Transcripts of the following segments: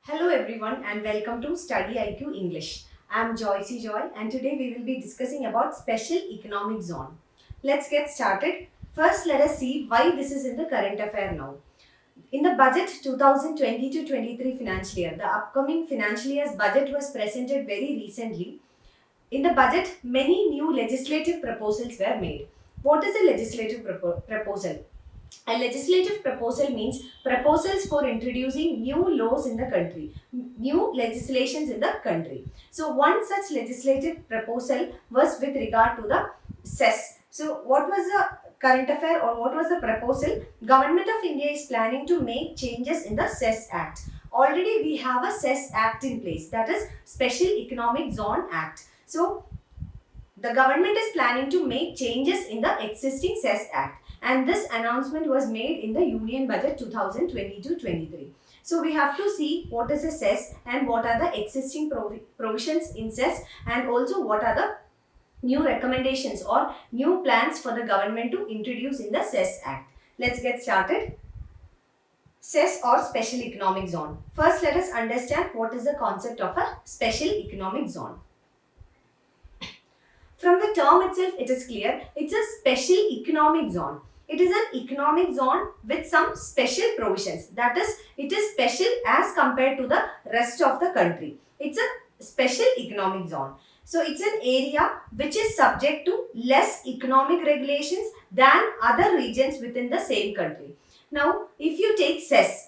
Hello everyone and welcome to Study IQ English. I am Joycey Joy and today we will be discussing about Special Economic Zone. Let's get started. First let us see why this is in the current affair now. In the budget 2020 to 23 financial year, the upcoming financial year's budget was presented very recently. In the budget, many new legislative proposals were made. What is a legislative proposal? A legislative proposal means proposals for introducing new laws in the country, new legislations in the country. So one such legislative proposal was with regard to the cess. So what was the current affair or what was the proposal? Government of India is planning to make changes in the cess act. Already we have a cess act in place, that is Special Economic Zone Act. So the government is planning to make changes in the existing cess act, and this announcement was made in the Union Budget 2022-23. So we have to see what is a cess and what are the existing provisions in cess, and also what are the new recommendations or new plans for the government to introduce in the cess act. Let's get started. Cess or Special Economic Zone. First let us understand what is the concept of a Special Economic Zone. From the term itself, it is clear, it's a special economic zone. It is an economic zone with some special provisions. That is, it is special as compared to the rest of the country. It's a special economic zone. So, it's an area which is subject to less economic regulations than other regions within the same country. Now, if you take cess,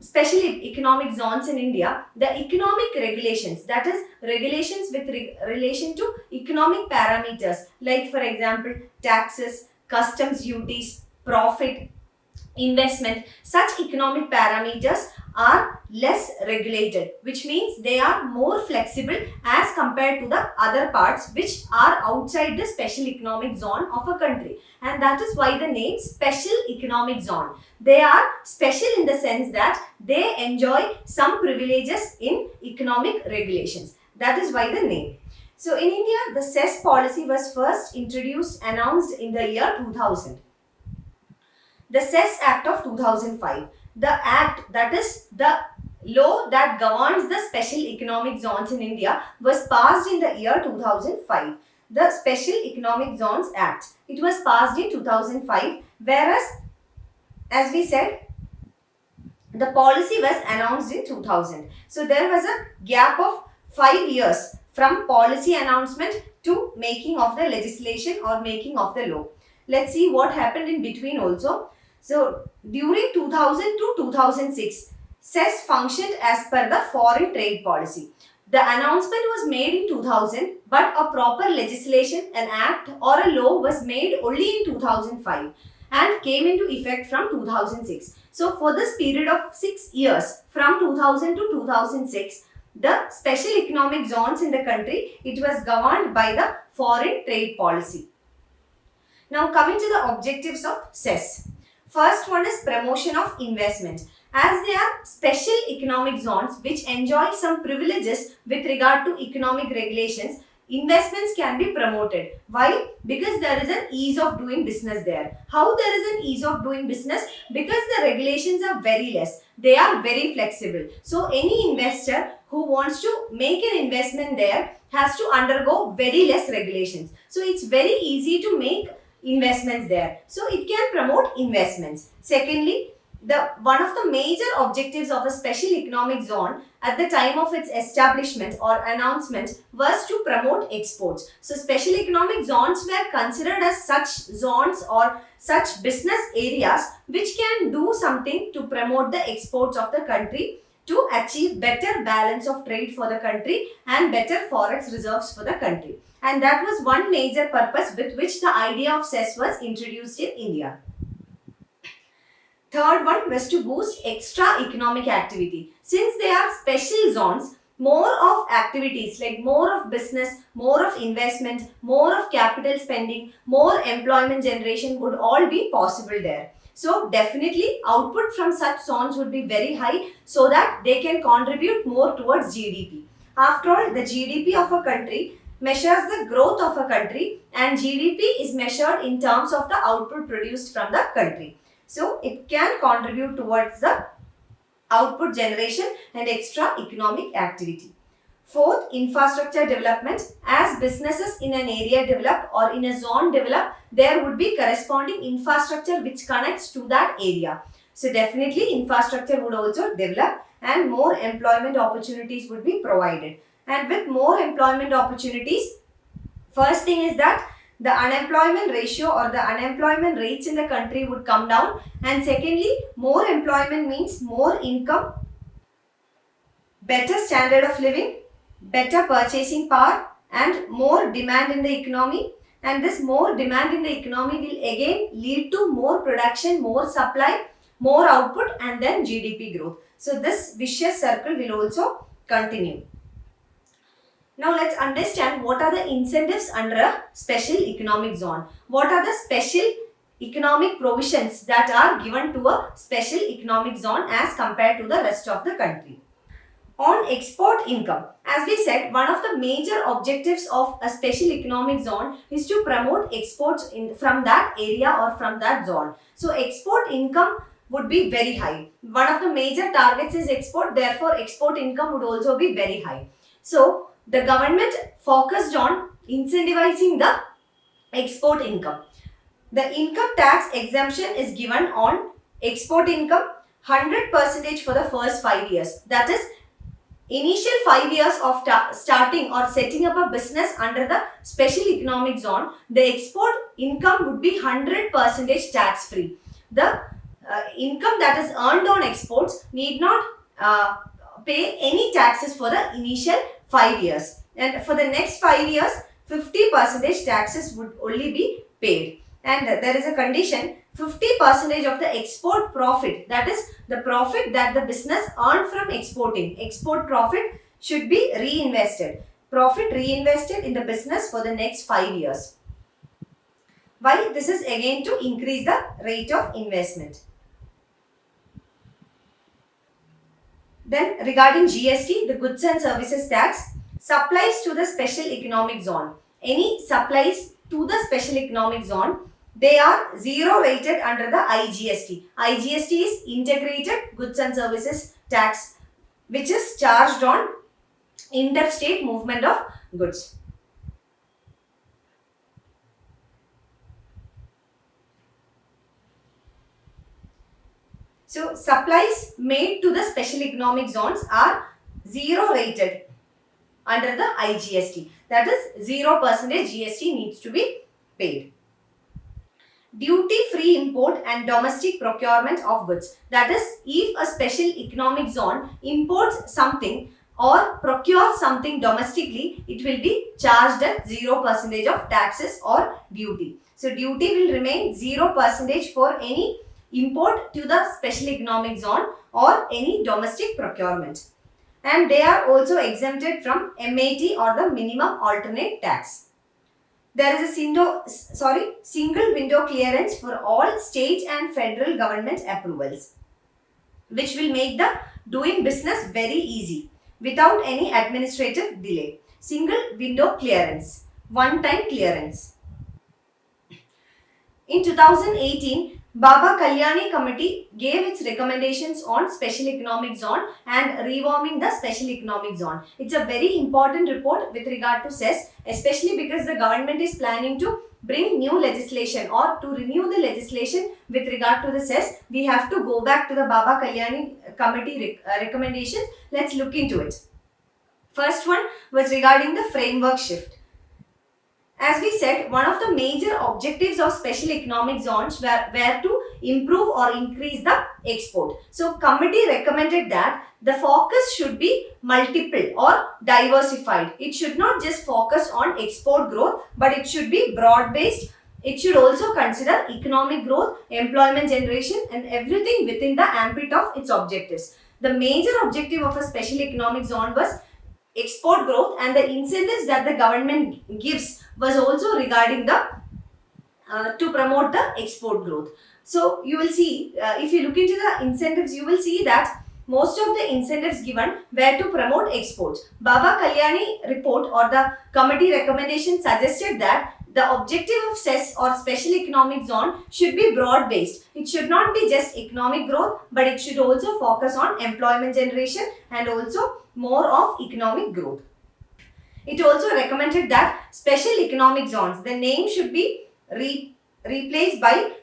Special Economic Zones in India, the economic regulations, that is regulations with relation to economic parameters, like for example taxes, customs duties, profit, investment, such economic parameters are less regulated, which means they are more flexible as compared to the other parts which are outside the special economic zone of a country, and that is why the name Special Economic Zone. They are special in the sense that they enjoy some privileges in economic regulations. That is why the name. So in India, the cess policy was first announced in the year 2000. The Cess Act of 2005. The act, that is the law that governs the special economic zones in India, was passed in the year 2005. The Special Economic Zones Act. It was passed in 2005, whereas, as we said, the policy was announced in 2000. So there was a gap of 5 years from policy announcement to making of the legislation or making of the law. Let's see what happened in between also. So, during 2000 to 2006, cess functioned as per the foreign trade policy. The announcement was made in 2000, but a proper legislation, an act or a law was made only in 2005 and came into effect from 2006. So, for this period of 6 years, from 2000 to 2006, the special economic zones in the country, it was governed by the foreign trade policy. Now, coming to the objectives of cess. First one is promotion of investment. As they are special economic zones which enjoy some privileges with regard to economic regulations, investments can be promoted. Why? Because there is an ease of doing business there. How there is an ease of doing business? Because the regulations are very less. They are very flexible. So, any investor who wants to make an investment there has to undergo very less regulations. So, it's very easy to make investments there. So it can promote investments. Secondly, one of the major objectives of a special economic zone at the time of its establishment or announcement was to promote exports. So special economic zones were considered as such zones or such business areas which can do something to promote the exports of the country, to achieve better balance of trade for the country and better forex reserves for the country. And that was one major purpose with which the idea of cess was introduced in India. Third one was to boost extra economic activity. Since they are special zones, more of activities like more of business, more of investment, more of capital spending, more employment generation would all be possible there. So definitely output from such zones would be very high so that they can contribute more towards GDP. After all, the GDP of a country measures the growth of a country and GDP is measured in terms of the output produced from the country. So, it can contribute towards the output generation and extra economic activity. Fourth, infrastructure development. As businesses in an area develop or in a zone develop, there would be corresponding infrastructure which connects to that area. So definitely infrastructure would also develop and more employment opportunities would be provided. And with more employment opportunities, first thing is that the unemployment ratio or the unemployment rates in the country would come down, and secondly, more employment means more income, better standard of living, better purchasing power and more demand in the economy, and this more demand in the economy will again lead to more production, more supply, more output and then GDP growth. So this vicious circle will also continue. Now let's understand what are the incentives under a special economic zone. What are the special economic provisions that are given to a special economic zone as compared to the rest of the country. On export income, as we said, one of the major objectives of a special economic zone is to promote exports from that area or from that zone. So export income would be very high. One of the major targets is export, therefore export income would also be very high. So the government focused on incentivizing the export income. The income tax exemption is given on export income 100% for the first 5 years. That is, initial 5 years of starting or setting up a business under the special economic zone, the export income would be 100% tax free. The income that is earned on exports need not pay any taxes for the initial 5 years, and for the next 5 years 50% taxes would only be paid. And there is a condition, 50% of the export profit, that is the profit that the business earned from exporting, export profit should be reinvested. Profit reinvested in the business for the next 5 years. Why? This is again to increase the rate of investment. Then regarding GST, the goods and services tax, supplies to the special economic zone. Any supplies to the special economic zone, they are zero rated under the IGST. IGST is integrated goods and services tax, which is charged on interstate movement of goods. So supplies made to the special economic zones are zero rated under the IGST. That is 0% GST needs to be paid. Duty-free import and domestic procurement of goods. That is, if a special economic zone imports something or procures something domestically, it will be charged at 0% of taxes or duty. So duty will remain 0% for any import to the special economic zone or any domestic procurement. And they are also exempted from MAT or the minimum alternate tax. There is a single window clearance for all state and federal government approvals, which will make the doing business very easy without any administrative delay. Single window clearance, one-time clearance. In 2018, Baba Kalyani Committee gave its recommendations on special economic zone and reforming the special economic zone. It's a very important report with regard to cess, especially because the government is planning to bring new legislation or to renew the legislation with regard to the cess. We have to go back to the Baba Kalyani Committee recommendations. Let's look into it. First one was regarding the framework shift. As we said, one of the major objectives of special economic zones were to improve or increase the export. So, committee recommended that the focus should be multiple or diversified. It should not just focus on export growth, but it should be broad-based. It should also consider economic growth, employment generation and everything within the ambit of its objectives. The major objective of a special economic zone was export growth, and the incentives that the government gives was also regarding the to promote the export growth. So you will see, if you look into the incentives, you will see that most of the incentives given were to promote exports. Baba Kalyani report or the committee recommendation suggested that the objective of cess or special economic zone should be broad based. It should not be just economic growth, but it should also focus on employment generation and also more of economic growth. It also recommended that special economic zones, the name should be replaced by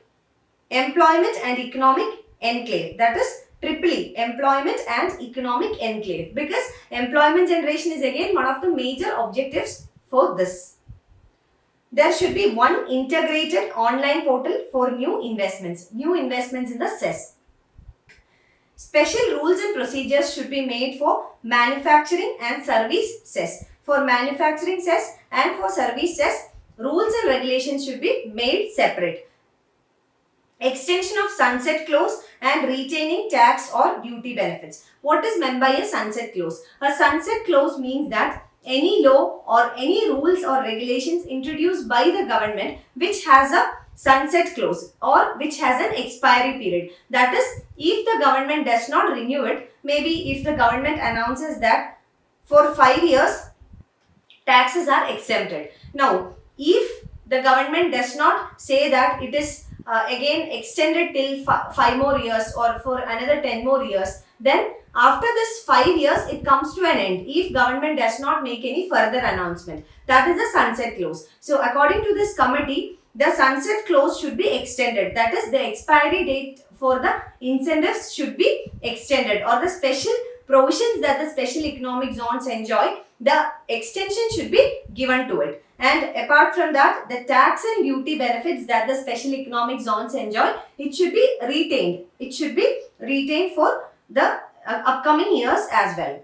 employment and economic enclave, that is triple E, employment and economic enclave, because employment generation is again one of the major objectives for this. There should be one integrated online portal for new investments in the cess. Special rules and procedures should be made for manufacturing and service cess. For manufacturing cess and for service cess, rules and regulations should be made separate. Extension of sunset clause and retaining tax or duty benefits. What is meant by a sunset clause? A sunset clause means that any law or any rules or regulations introduced by the government which has a sunset clause or which has an expiry period. That is, if the government does not renew it, maybe if the government announces that for 5 years taxes are exempted. Now, if the government does not say that it is again extended till 5 more years or for another 10 more years, then after this 5 years it comes to an end if government does not make any further announcement. That is the sunset clause. So according to this committee, the sunset clause should be extended. That is, the expiry date for the incentives should be extended, or the special provisions that the special economic zones enjoy, the extension should be given to it. And apart from that, the tax and duty benefits that the special economic zones enjoy, it should be retained. It should be retained for the upcoming years as well.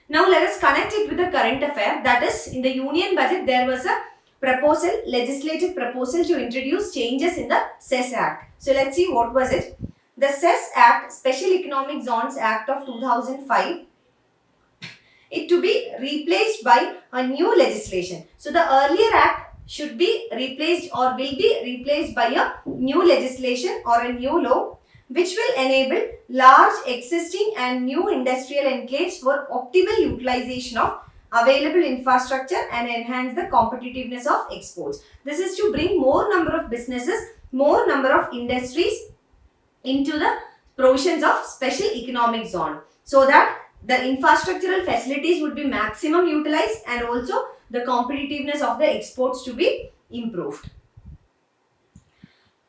Now let us connect it with the current affair. That is, in the Union Budget, there was a proposal, legislative proposal to introduce changes in the Cess Act. So let's see what was it. The Cess Act, Special Economic Zones Act of 2005, it to be replaced by a new legislation. So the earlier act should be replaced or will be replaced by a new legislation or a new law which will enable large existing and new industrial enclaves for optimal utilization of available infrastructure and enhance the competitiveness of exports. This is to bring more number of businesses, more number of industries into the provisions of special economic zone, so that the infrastructural facilities would be maximum utilized and also the competitiveness of the exports to be improved.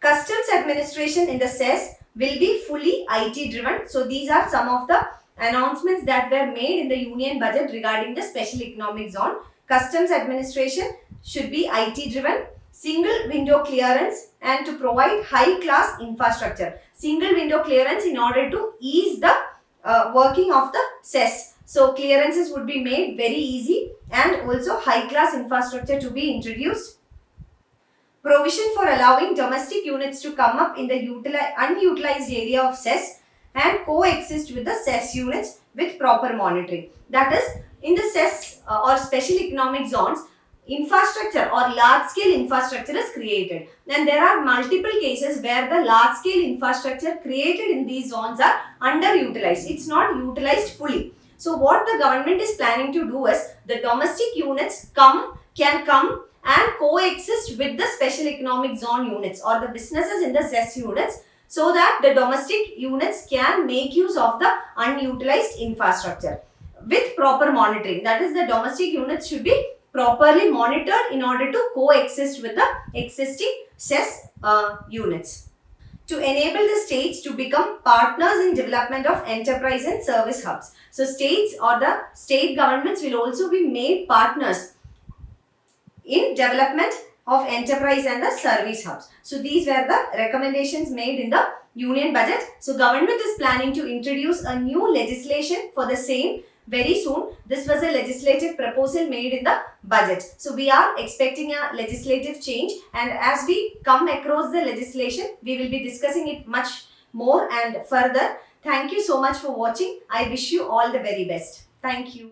Customs administration in the cess will be fully IT driven. So these are some of the announcements that were made in the Union Budget regarding the special economic zone. Customs administration should be IT driven, single window clearance, and to provide high class infrastructure. Single window clearance in order to ease the working of the cess. So clearances would be made very easy and also high class infrastructure to be introduced. Provision for allowing domestic units to come up in the unutilized area of cess and coexist with the cess units with proper monitoring. That is, in the cess or special economic zones, infrastructure or large scale infrastructure is created, and there are multiple cases where the large scale infrastructure created in these zones are underutilized. It's not utilized fully. So what the government is planning to do is, the domestic units can come and coexist with the special economic zone units or the businesses in the cess units, so that the domestic units can make use of the unutilized infrastructure with proper monitoring. That is, the domestic units should be properly monitored in order to coexist with the existing cess units. To enable the states to become partners in development of enterprise and service hubs. So states or the state governments will also be made partners in development of enterprise and the service hubs. So these were the recommendations made in the Union Budget. So government is planning to introduce a new legislation for the same very soon. This was a legislative proposal made in the budget. So we are expecting a legislative change, and as we come across the legislation, we will be discussing it much more and further. Thank you so much for watching. I wish you all the very best. Thank you.